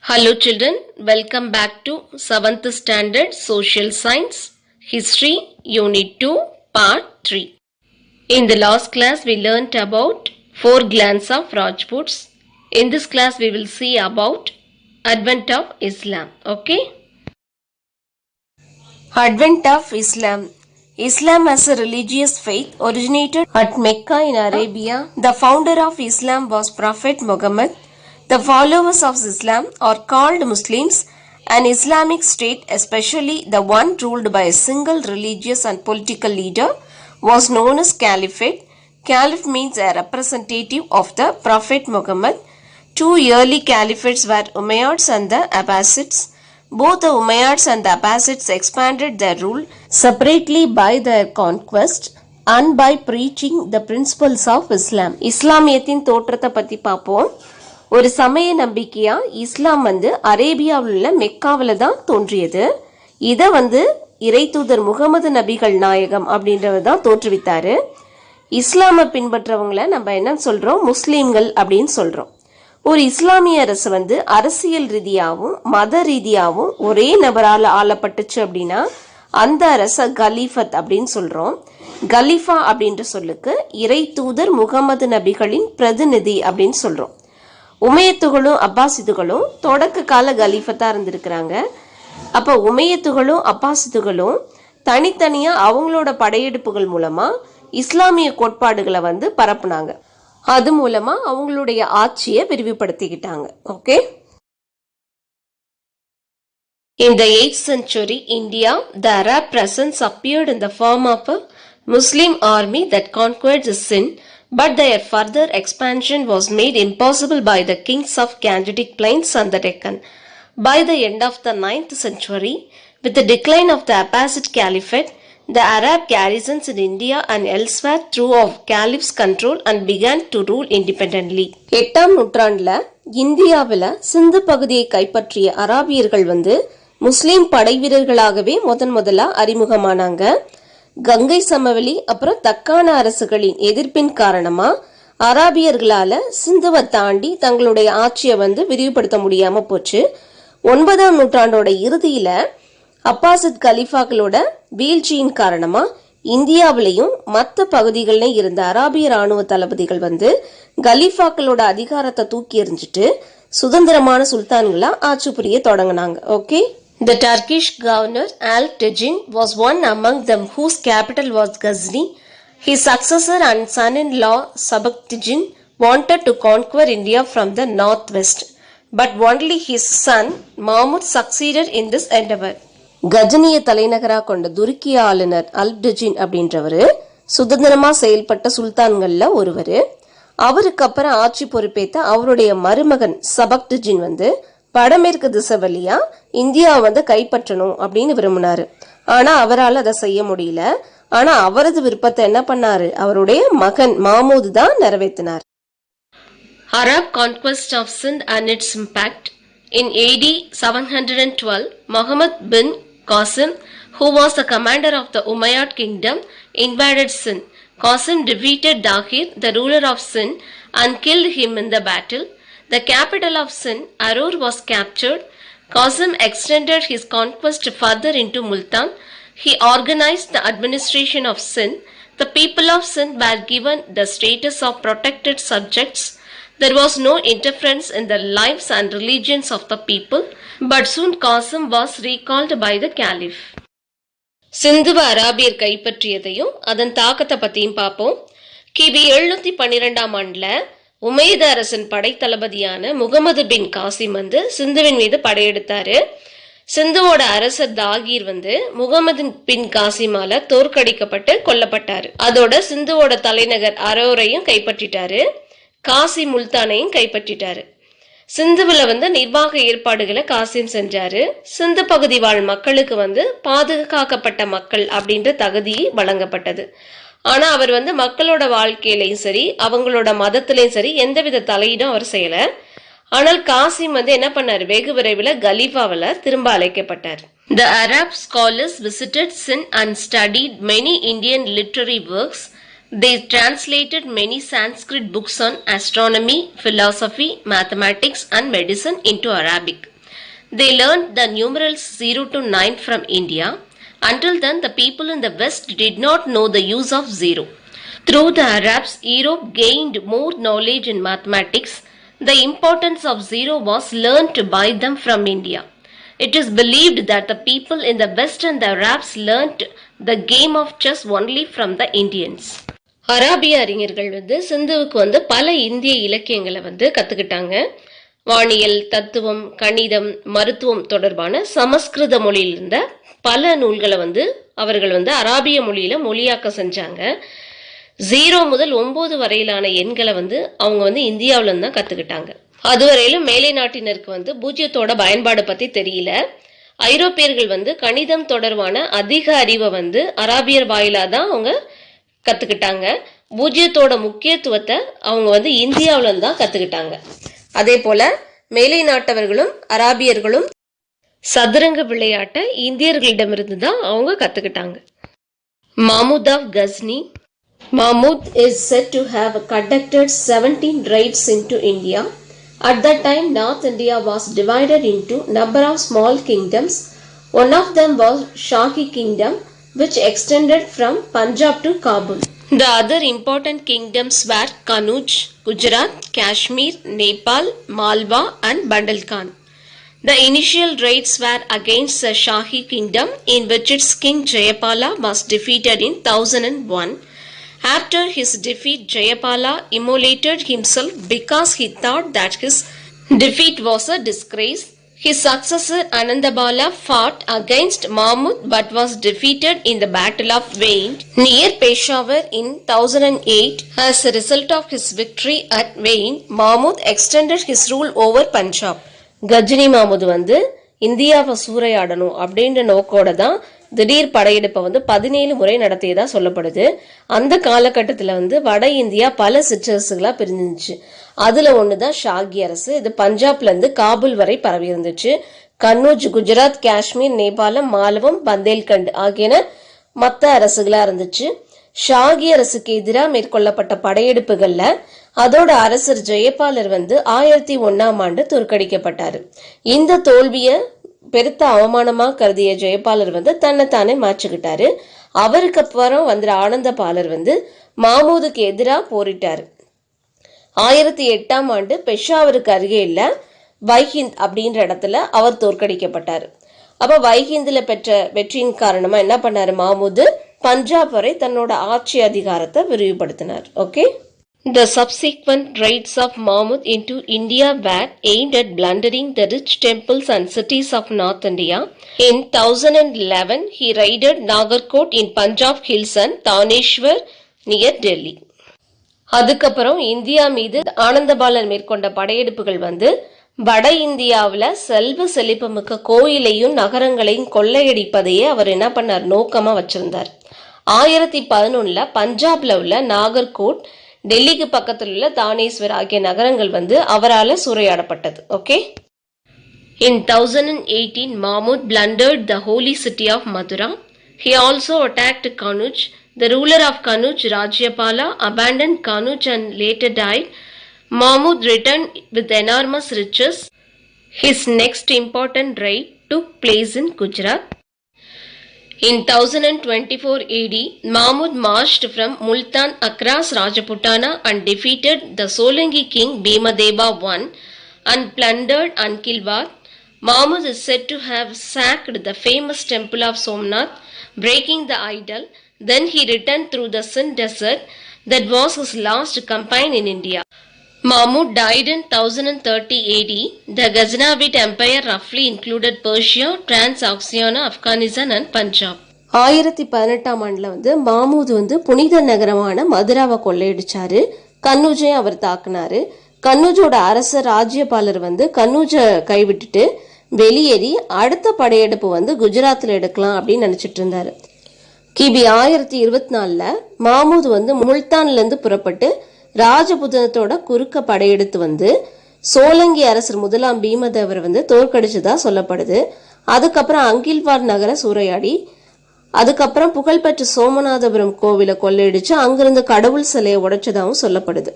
Hello children, welcome back to 7th Standard Social Science History Unit 2 Part 3. In the last class we learnt about 4 clans of Rajputs. In this class we will see about Advent of Islam. Okay? Advent of Islam. Islam as a religious faith originated at Mecca in Arabia. The founder of Islam was Prophet Muhammad. The followers of Islam are called Muslims. An Islamic state, especially the one ruled by a single religious and political leader, was known as Caliphate. Caliph means a representative of the Prophet Muhammad. Two early caliphates were Umayyads and the Abbasids. Both the Umayyads and the Abbasids expanded their rule separately by their conquest and by preaching the principles of Islam. இஸ்லாமியத்தின் தோற்றத்தை பற்றி பார்ப்போம். ஒரு சமய நம்பிக்கையா இஸ்லாம் அரேபியாவில் உள்ள மெக்காவில் தான் தோன்றியது. இதை இறை தூதர் முகமது நபிகள் நாயகம் அப்படின்றவர் தான் தோற்றுவித்தாரு. இஸ்லாமை பின்பற்றவங்களை நம்ம என்ன சொல்றோம்? முஸ்லீம்கள் அப்படின்னு சொல்றோம். ஒரு இஸ்லாமிய அரசு அரசியல் ரீதியாகவும் மத ரீதியாகவும் ஒரே நபரால் ஆளப்பட்டுச்சு அப்படின்னா அந்த அரச கலீஃபத் அப்படின்னு சொல்றோம். கலீஃபா அப்படின்ற சொல்லுக்கு இறை தூதர் முகமது நபிகளின் பிரதிநிதி அப்படின்னு சொல்றோம். உமையத்துகளும் அப்பாசிதுகளும் தொடக்க கால கலீஃபத்தா இருந்திருக்கிறாங்க. அப்போ உமையத்துகளும் அப்பாசிதுகளும் தனித்தனியா அவங்களோட படையெடுப்புகள் மூலமா இஸ்லாமிய கோட்பாடுகளை பரப்புனாங்க. அது மூலமா அவங்களுடைய ஆட்சியை விரிவுபடுத்திக்கிட்டாங்க. Okay. In the 8th century India, the Arab presence appeared in the form of a Muslim army that conquered the Sindh, but their further expansion was made impossible by the kings of Gangetic Plains and the Deccan. By the end of the 9th century, with the decline of the Abbasid Caliphate, the Arab garrisons in India and elsewhere threw off Caliph's control and began to rule independently. 8ஆம் நூற்றாண்டுல இந்தியாவில் சிந்து பகுதியை கைப்பற்றிய அராபியர்கள் முஸ்லிம் படை வீரர்களாகவே முதலா அறிமுகமானாங்க. கங்கை சமவெளி அப்புறம் தக்கான அரசுகளின் எதிர்ப்பின் காரணமா அராபியர்களால சிந்துவை தாண்டி தங்களுடைய ஆட்சியை விரிவுபடுத்த முடியாம போச்சு. 9ஆம் நூற்றாண்டோட இறுதியில அப்பாசித் கலீஃபாக்களோட வீழ்ச்சியின் காரணமா இந்தியாவிலையும் மற்ற பகுதிகளிலும் இருந்த அராபிய ராணுவ தளபதிகள் கலீஃபாக்களோட அதிகாரத்தை தூக்கி எறிஞ்சிட்டு சுதந்திரமான சுல்தான்களா ஆட்சி புரிய தொடங்கினாங்க. Okay. The Turkish governor Alp-Tegin was one among them whose capital was Ghazni. His successor and son-in-law Sabak-Tegin wanted to conquer India from the northwest, but only his son Mahmud succeeded in this endeavor. கஜனிய தலைநகராக கொண்ட துருக்கிய ஆளுநர் அல்ப்டெஜின் அப்படின்றவர் சுதந்திரமா செயல்பட்ட சுல்தான்கள்ல ஒருவர். அவருக்கு அப்புறம் ஆட்சி பொறுப்பேற்ற அவருடைய மருமகன் சபக்டஜின் வடமேற்கு திசை வழியா இந்தியாவை கைப்பற்றணும் அப்படின்னு விரும்பினாரு. ஆனா அவரால் அதை செய்ய முடியல. ஆனா அவரது விருப்பத்தை என்ன பண்ணாரு? அவருடைய மகன் மாமூத் தான் நிறைவேற்றினார். Arab conquest of Sindh and its impact. In AD 712, Muhammad bin Qasim, who was the commander of the Umayyad kingdom, invaded Sindh. Qasim defeated Dahir, the ruler of Sindh, and killed him in the battle. The capital of Sindh, Arur, was captured. Qasim extended his conquest further into Multan. He organized the administration of Sindh. The people of Sindh were given the status of protected subjects. There was no interference in the lives and religions of the people, but soon Qasim was recalled by the Caliph. சிந்துவ அராபியர் கைப்பற்றியதையும் அதன் தாக்கத்தை பத்தியும் பார்ப்போம். கிபி 712ஆம் ஆண்டுல உமையத அரசன் படைத்தளபதியான முகமது பின் காசிம் சிந்துவின் மீது படையெடுத்தாரு. சிந்துவோட அரசர் தாகீர் முகமது பின் காசிமால தோற்கடிக்கப்பட்டு கொல்லப்பட்டாரு. அதோட சிந்துவோட தலைநகர் அரோரையும் கைப்பற்றிட்டாரு. காசி முல்தானையும் கைப்பற்றிட்டாரு. சிந்துவில் நிர்வாக ஏற்பாடுகளை காசிம் செஞ்சாரு. சிந்து பகுதி வாழ் மக்களுக்கு பாதுகாக்கப்பட்ட மக்கள் அப்படின்ற தகுதி வழங்கப்பட்டது. ஆனா அவர் மக்களோட வாழ்க்கையிலையும் சரி அவங்களோட மதத்திலையும் சரி எந்தவித தலையீடும் அவர் செய்யல. ஆனால் காசிம் என்ன பண்ணாரு? வெகு விரைவில் கலீஃபாவில் திரும்ப அழைக்கப்பட்டார். The Arab scholars visited Sindh and studied many Indian literary works. They translated many Sanskrit books on astronomy, philosophy, mathematics and medicine into Arabic. They learned the numerals 0 to 9 from India. Until then, the people in the West did not know the use of zero. Through the Arabs, Europe gained more knowledge in mathematics. The importance of zero was learned by them from India. It is believed that the people in the West and the Arabs learnt the game of chess only from the Indians. அராபிய அறிஞர்கள் சிந்துவுக்கு பல இந்திய இலக்கியங்களை கத்துக்கிட்டாங்க. வானியல், தத்துவம், கணிதம், மருத்துவம் தொடர்பான சமஸ்கிருத மொழியில் இருந்த பல நூல்களை அவர்கள் அராபிய மொழியில மொழியாக்கம் செஞ்சாங்க. 0 முதல் 9 வரையிலான எண்களை அவங்க இந்தியாவில தான் கத்துக்கிட்டாங்க. அதுவரையிலும் மேலை நாட்டினருக்கு பூஜ்ஜியத்தோட பயன்பாடு பத்தி தெரியல. ஐரோப்பியர்கள் கணிதம் தொடர்பான அதிக அறிவை அராபியர் வாயிலா தான் அவங்க கத்துக்கிட்டாங்க. பூஜ்ஜியத்தோட முக்கியத்துவத்தை அவங்க இந்தியாவில தான் கத்துக்கிட்டாங்க. அதே போல மேலை நாட்டவர்களும் அராபியர்களும் சதுரங்க விளையாட்டை இந்தியர்களிடமிருந்து தான் அவங்க கத்துக்கிட்டாங்க. Mahmud of Ghazni. Mahmud is said to have conducted 17 raids into India. At that time, North India was divided into number of small kingdoms. One of them was Shahi Kingdom, which extended from Punjab to Kabul. The other important kingdoms were Kanuj, Gujarat, Kashmir, Nepal, Malwa and Bandalkhan. The initial raids were against the Shahi Kingdom, in which its king Jayapala was defeated in 1001. After his defeat, Jayapala immolated himself because he thought that his defeat was a disgrace. His successor Anandabala fought against Mahmud but was defeated in the Battle of Vain near Peshawar in 1008. As a result of his victory at Vain, Mahmud extended his rule over Punjab. Ghajini மாமுது இந்தியாவை சூறையாடணும் அப்படின்ற நோக்கோட தான் திடீர் படையெடுப்பை 17 முறை நடத்தியதா சொல்லப்படுது. அந்த காலகட்டத்தில் வட இந்தியா பல சிற்றரசுகளா பிரிஞ்சிருந்துச்சு. அதுல ஒண்ணுதான் ஷாகி அரசு. இது பஞ்சாப்ல இருந்து காபூல் வரை பரவி இருந்துச்சு. கன்னூஜ், குஜராத், காஷ்மீர், நேபாளம், மாலவம், பந்தேல்கண்ட் ஆகியன மத்த அரசுகளா இருந்துச்சு. ஷாகி அரசுக்கு எதிராக மேற்கொள்ளப்பட்ட படையெடுப்புகள்ல அதோட அரசர் ஜெயபாலர் 1001ஆம் ஆண்டு தோற்கடிக்கப்பட்டாரு. இந்த தோல்விய பெருத்த அவமானமா கருதிய ஜெயபாலர் தன்னைத்தானே மாற்றிக்கிட்டாரு. அவருக்கு அப்புறம் ஆனந்தபாலர் மாமூதுக்கு எதிராக போரிட்டாரு. 1008ஆம் ஆண்டு பெஷாவருக்கு அருகே இல்ல வைஹிந்த் அப்படின்ற இடத்துல அவர் தோற்கடிக்கப்பட்டாரு. அப்ப வைஹிந்த்ல பெற்ற வெற்றியின் காரணமா என்ன பண்ணாரு மாமூது? பஞ்சாப் வரை தன்னோட ஆட்சி அதிகாரத்தை விரிவுபடுத்தினார். Okay. The subsequent raids of Mahmud into India were aimed at plundering the rich temples and cities of North India. In 1011, he raided Nagarkot in Punjab hills and Taneshwar near Delhi. அதுக்கப்புறம் India மீது ஆனந்தபாலன் மேற்கொண்ட படையெடுப்புகள் வட இந்தியாவில் செல்வ செழிப்புமிக்க கோயிலையும் நகரங்களையும் கொள்ளையடிப்பதையே அவர் என்ன பண்ணார்? நோக்கமா வச்சிருந்தார். 1011 பஞ்சாப்ல உள்ள நாகர்கோட், டெல்லிக்கு பக்கத்தில் உள்ள தானேஸ்வர் ஆகிய நகரங்கள் அவரால் சூறையாடப்பட்டது. Okay. In 1018, Mahmud plundered the holy city of Mathura. He also attacked Kanuj. The ruler of Kanuj, Rajyapala, abandoned Kanuj and later died. Mahmud returned with enormous riches. His next important raid took place in Gujarat. In 1024 AD, Mahmud marched from Multan across Rajputana and defeated the Solangi king Bhimadeva I and plundered Ankilwar. Mahmud is said to have sacked the famous temple of Somnath, breaking the idol. Then he returned through the Sindh desert. That was his last campaign in India. Mahmud died in 1030 AD. The Ghaznavite Empire roughly included Persia, Transoxiana, Afghanistan and Punjab. 1018ஆம் ஆண்டுல மாமூது புனித நகரமான மதுராவை கொள்ளையடிச்சாரு. கன்னூஜை அவர் தாக்குனாரு. கன்னூஜோட அரசர் ராஜ்யபாலர் கன்னூஜை கைவிட்டுட்டு வெளியேறி அடுத்த படையெடுப்பு குஜராத்தில் எடுக்கலாம் அப்படின்னு நினைச்சிட்டு இருந்தாரு. கிபி 1024ல மாமூது முல்தான்ல இருந்து புறப்பட்டு ராஜபுதனத்தோட குறுக்க படையெடுத்து சோலங்கி அரசர் முதலாம் பீமதேவர் தோற்கடிச்சதா சொல்லப்படுது. அதுக்கப்புறம் அங்கில்வார் நகர சூறையாடி அதுக்கப்புறம் புகழ்பெற்ற சோமநாதபுரம் கோவிலை கொள்ளையடிச்சு அங்கிருந்து கடவுள் சிலையை உடைச்சதாகவும் சொல்லப்படுது.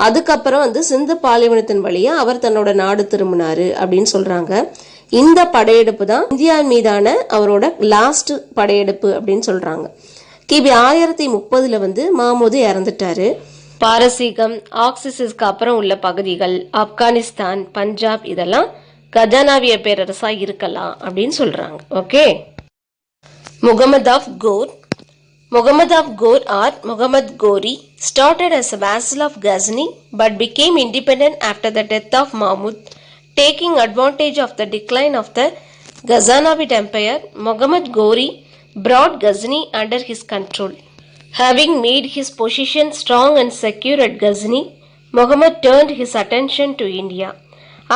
அதுக்கப்புறம் சிந்து பாலைவனத்தின் வழியா அவர் தன்னோட நாடு திரும்பினாரு அப்படின்னு சொல்றாங்க. இந்த படையெடுப்பு தான் இந்தியா மீதான அவரோட லாஸ்ட் படையெடுப்பு அப்படின்னு சொல்றாங்க. கிபி 1030 வந்து மாமூது இறந்துட்டாரு. பாரசீகம், ஆக்சிஸுக்கு அப்புறம் உள்ள பகுதிகள், ஆப்கானிஸ்தான், பஞ்சாப் இதெல்லாம் கஜானாவிய பேரரசா இருக்கலாம் அப்படின்னு சொல்றாங்க. Okay. Muhammad of Ghor. Muhammad of Ghor or Muhammad Ghori started as a vassal of Ghazni but became independent after the death of Mahmud. Taking advantage of the decline of the Ghaznavid Empire, Muhammad Ghori brought Ghazni under his control. Having made his position strong and secure at Ghazni, Muhammad turned his attention to India.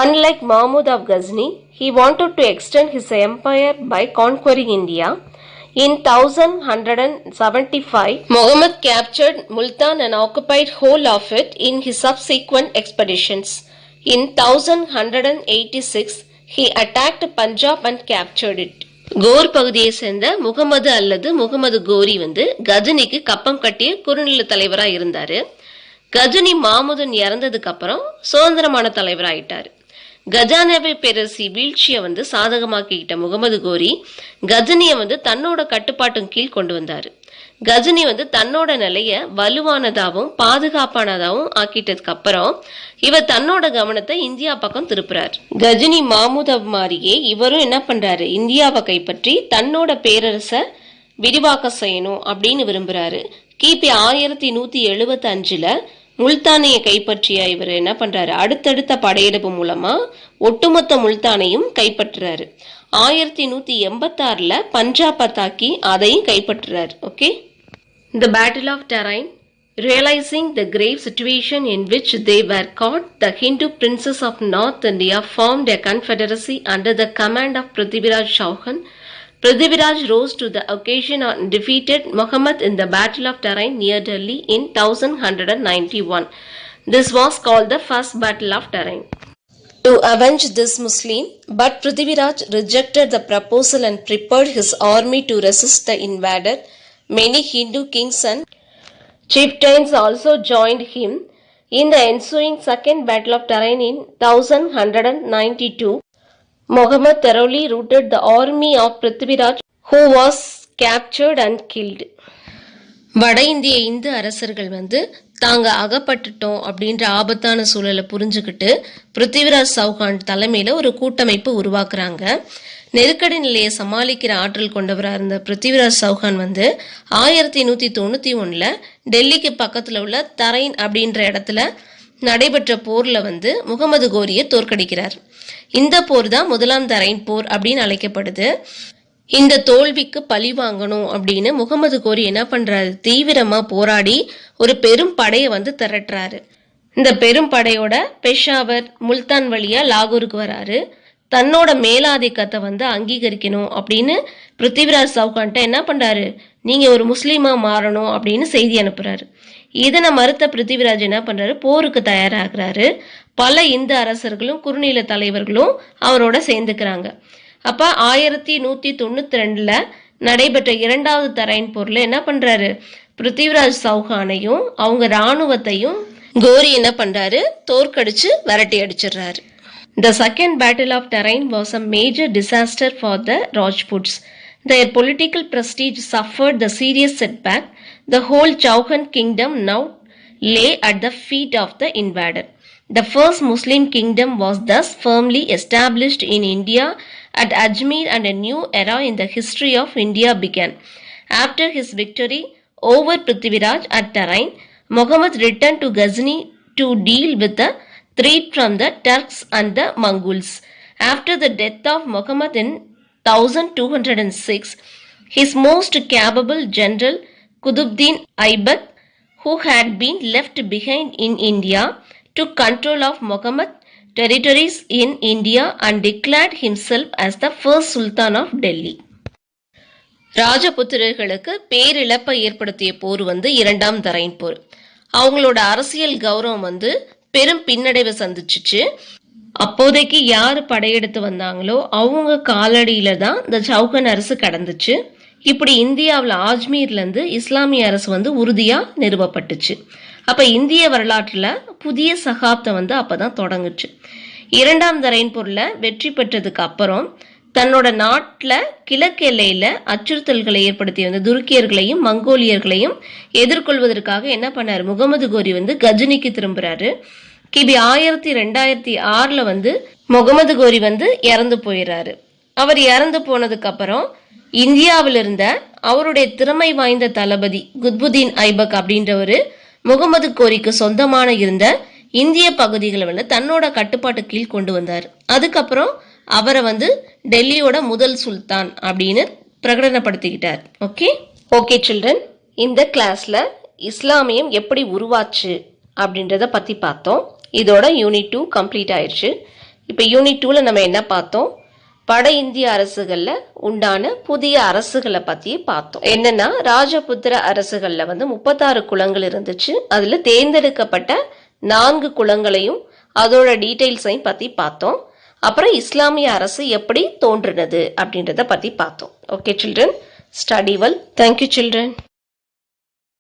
Unlike Mahmud of Ghazni, he wanted to extend his empire by conquering India. In 1175, Muhammad captured Multan and occupied whole of it in his subsequent expeditions. In 1186, he attacked Punjab and captured it. Core பகுதியை சேர்ந்த முகமது அல்லது முகமது கோரி வந்து கஜனிக்கு கப்பம் கட்டிய குறுநில தலைவராக இருந்தாரு. கஜனி மாமுதன் இறந்ததுக்கு அப்புறம் சுதந்திரமான தலைவராயிட்டாரு. கஜானாவை பேரரசி வீழ்ச்சியை வந்து சாதகமாக்கிக்கிட்ட முகமது கோரி கஜனியை வந்து தன்னோட கட்டுப்பாட்டின் கீழ் கொண்டு வந்தாரு. கஜனி வந்து தன்னோட நிலைய வலுவானதாகவும் பாதுகாப்பானதாகவும் ஆக்கிட்டதுக்கு அப்புறம் இவர் தன்னோட கவனத்தை இந்தியா பக்கம் திருப்புறாரு. கஜனி மாமூத மாதிரியே இவரும் என்ன பண்றாரு, இந்தியாவை கைப்பற்றி தன்னோட பேரரசை விரிவாக்கம் செய்யணும் அப்படின்னு விரும்புறாரு. கிபி 1175 முல்தானையை கைப்பற்றிய இவர் என்ன பண்றாரு, அடுத்தடுத்த படையெடுப்பு மூலமா ஒட்டுமொத்த முல்தானையும் கைப்பற்றுறாரு. 1186 பஞ்சாபை தாக்கி அதையும் கைப்பற்றுறாரு. Okay. The Battle of Tarain. Realizing the grave situation in which they were caught, the Hindu princes of North India formed a confederacy under the command of Prithviraj Chauhan. Prithviraj rose to the occasion and defeated Muhammad in the Battle of Tarain near Delhi in 1191. This was called the First Battle of Tarain. To avenge this Muslim, but Prithviraj rejected the proposal and prepared his army to resist the invader. Many Hindu kings and chieftains also joined him. In the ensuing Second Battle of Tarain in 1192, Muhammad thoroughly routed the army of Prithviraj, who was captured and killed. வட இந்திய இந்து அரசர்கள் வந்து தாங்க அகப்பட்டுட்டோம் அப்படின்ற ஆபத்தான சூழலை புரிஞ்சுக்கிட்டு பிருத்திவிராஜ் சௌகான் தலைமையில ஒரு கூட்டமைப்பு உருவாக்குறாங்க. நெருக்கடி நிலையை சமாளிக்கிற ஆற்றல் கொண்டவராக இருந்த பிருத்திவிராஜ் சௌகான் வந்து 1191 டெல்லிக்கு பக்கத்துல உள்ள தரைன் அப்படின்ற இடத்துல நடைபெற்ற போர்ல வந்து முகமது கோரியை தோற்கடிக்கிறார். இந்த போர் தான் முதலாம் தரைன் போர் அப்படின்னு அழைக்கப்படுது. இந்த தோல்விக்கு பழி வாங்கணும் அப்படின்னு முகமது கோரி என்ன பண்றாரு, தீவிரமா போராடி ஒரு பெரும் படையை வந்து திரட்டுறாரு. இந்த பெரும் படையோட பெஷாவர், முல்தான் வழியா லாகூருக்கு வராரு. தன்னோட மேலாதிக்கத்தை வந்து அங்கீகரிக்கணும் அப்படின்னு பிருத்திவிராஜ் சௌகான்ட்ட என்ன பண்றாரு, நீங்க ஒரு முஸ்லீமா மாறணும் அப்படின்னு செய்தி அனுப்புறாரு. இதனை மறுத்த பிருத்திவிராஜ் என்ன பண்றாரு, போருக்கு தயாராகிறாரு. பல இந்து அரசர்களும் குறுநில தலைவர்களும் அவரோட சேர்ந்துக்கிறாங்க. அப்ப 1192 நடைபெற்ற இரண்டாவது தரைன் போர்ல என்ன பண்றாரு, பிருத்திவிராஜ் சௌகானையும் அவங்க இராணுவத்தையும் கோரி என்ன பண்றாரு, தோற்கடிச்சு விரட்டி அடிச்சிடுறாரு. The Second Battle of Tarain was a major disaster for the Rajputs. Their political prestige suffered the serious setback. The whole Chauhan kingdom now lay at the feet of the invader. The first Muslim kingdom was thus firmly established in India at Ajmer, and a new era in the history of India began. After his victory over Prithviraj at Tarain, Muhammad returned to Ghazni to deal with the threat from the Turks and the Mongols. After the death of Muhammad in 1206, his most capable general Qutbuddin Aibak, who had been left behind in India, took control of Muhammad territories in India and declared himself as the first Sultan of Delhi. ராஜபுத்திரர்களுக்கு பேரிழப்பை ஏற்படுத்திய போர் வந்து இரண்டாம் தரைன் போர். அவங்களோட அரசியல் கௌரவம் வந்து பெரும் பின்னடைவை சந்திச்சுச்சு. அப்போதைக்கு யாரு படையெடுத்து வந்தாங்களோ அவங்க காலடியில தான் இந்த சௌகன் அரசு கடந்துச்சு. இப்படி இந்தியாவில் ஆஜ்மீர்ல இருந்து இஸ்லாமிய அரசு வந்து உறுதியா நிறுவப்பட்டுச்சு. அப்ப இந்திய வரலாற்றுல புதிய சகாப்தம் வந்து அப்பதான் தொடங்குச்சு. இரண்டாம் தரையின் போர்ல வெற்றி பெற்றதுக்கு அப்புறம் தன்னோட நாட்டுல கிழக்கு எல்லையில அச்சுறுத்தல்களை ஏற்படுத்தி வந்த துருக்கியர்களையும் மங்கோலியர்களையும் எதிர்கொள்வதற்காக என்ன பண்ணாரு, முகமது கோரி கஜனிக்கு திரும்புறாரு. கிபி 2006 முகமது கோரி இறந்து போயிடுறாரு. அவர் இறந்து போனதுக்கு அப்புறம் இந்தியாவில் இருந்த அவருடைய திறமை வாய்ந்த தளபதி குத்புதீன் ஐபக் அப்படின்றவரு முகமது கோரிக்கு சொந்தமான இருந்த இந்திய பகுதிகளை தன்னோட கட்டுப்பாட்டு கீழ் கொண்டு வந்தார். அதுக்கப்புறம் அவரை டெல்லியோட முதல் சுல்தான் அப்படின்னு பிரகடனப்படுத்திக்கிட்டார். ஓகே சில்ட்ரன், இந்த கிளாஸ்ல இஸ்லாமியம் எப்படி உருவாச்சு அப்படின்றத பத்தி பார்த்தோம். இதோட யூனிட் 2 கம்ப்ளீட் ஆயிடுச்சு. இப்போ யூனிட் 2ல நம்ம என்ன பார்த்தோம், வட இந்திய அரசுகள்ல உண்டான புதிய அரசுகளை பத்தி பார்த்தோம். என்னன்னா ராஜபுத்திர அரசுகள்ல 36 குலங்கள் இருந்துச்சு. அதுல தேர்ந்தெடுக்கப்பட்ட 4 குலங்களையும் அதோட டீடைல்ஸையும் பத்தி பார்த்தோம். அப்புறம் இஸ்லாமிய அரசு எப்படி தோன்றினது அப்படின்றத பத்தி பார்த்தோம். Okay children, study well. Thank you children.